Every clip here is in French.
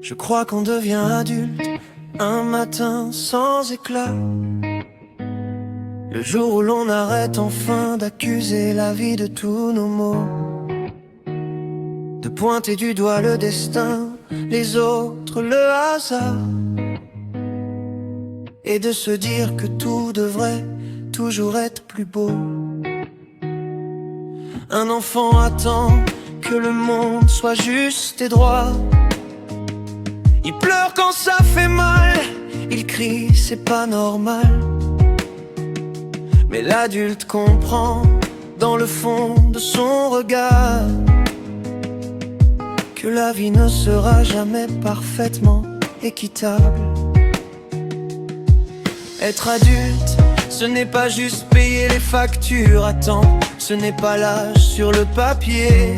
Je crois qu'on devient adulte un matin sans éclat, le jour où l'on arrête enfin d'accuser la vie de tous nos maux, de pointer du doigt le destin, les autres le hasard, et de se dire que tout devrait toujours être plus beau. Un enfant attend que le monde soit juste et droit. Il pleure quand ça fait mal, il crie, c'est pas normal. Mais l'adulte comprend, dans le fond de son regard, que la vie ne sera jamais parfaitement équitable. Être adulte, ce n'est pas juste payer les factures à temps. Ce n'est pas l'âge sur le papier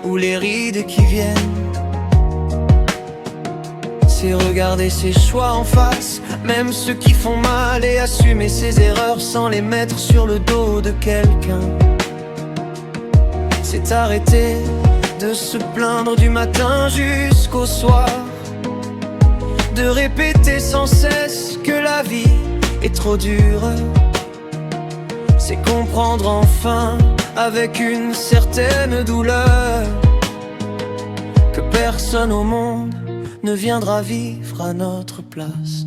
ou les rides qui viennent. C'est regarder ses choix en face, même ceux qui font mal, et assumer ses erreurs sans les mettre sur le dos de quelqu'un. C'est arrêter de se plaindre du matin jusqu'au soir, de répéter sans cesse que la vie est trop dure. C'est comprendre enfin, avec une certaine douleur, que personne au monde ne viendra vivre à notre place.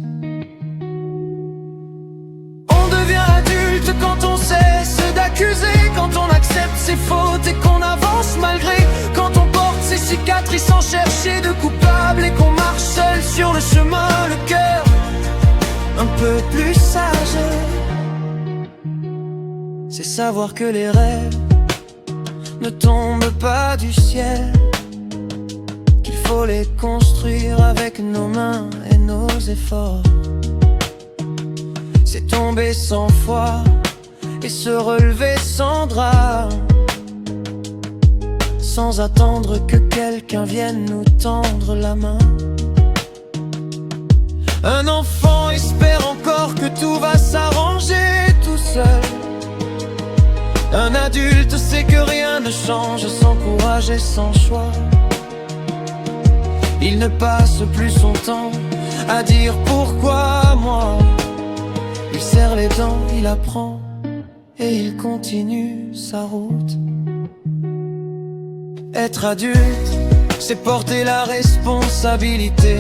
On devient adulte quand on cesse d'accuser, quand on accepte ses fautes et qu'on avance malgré, quand on porte ses cicatrices sans chercher de coupable et qu'on marche seul sur le chemin, le cœur un peu plus sage. C'est savoir que les rêves ne tombent pas du ciel, qu'il faut les construire avec nos mains et nos efforts. C'est tomber 100 fois et se relever sans drame, sans attendre que quelqu'un vienne nous tendre la main. Un enfant espère encore que tout va s'arranger tout seul. Un adulte sait que rien ne change sans courage et sans choix. Il ne passe plus son temps à dire pourquoi moi. Il serre les dents, il apprend et il continue sa route. Être adulte, c'est porter la responsabilité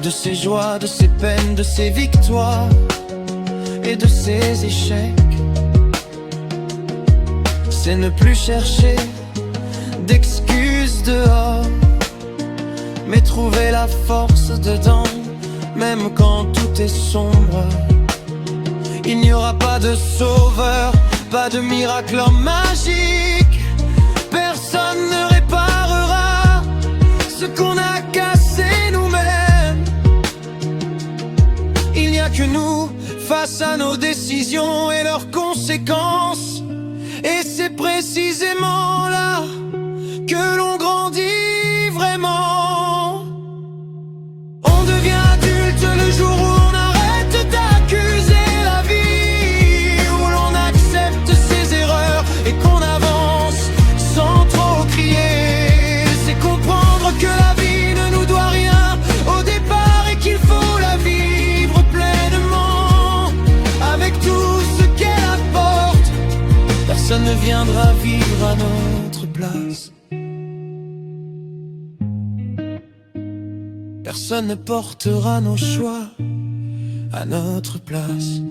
de ses joies, de ses peines, de ses victoires et de ses échecs. C'est ne plus chercher d'excuses dehors, mais trouver la force dedans, même quand tout est sombre. Il n'y aura pas de sauveur, pas de miracle magique. Personne ne réparera ce qu'on a cassé nous-mêmes. Il n'y a que nous face à nos décisions et leurs conséquences. Et c'est précisément là que l'on grandit vraiment. On devient adulte le jour où on arrête d'accuser la vie, où l'on accepte ses erreurs et qu'on avance sans trop crier. C'est comprendre que la vie ne nous doit rien au départ et qu'il faut la vivre pleinement, avec tout ce qu'elle apporte. Personne ne viendra vivre à notre place. Personne ne portera nos choix à notre place.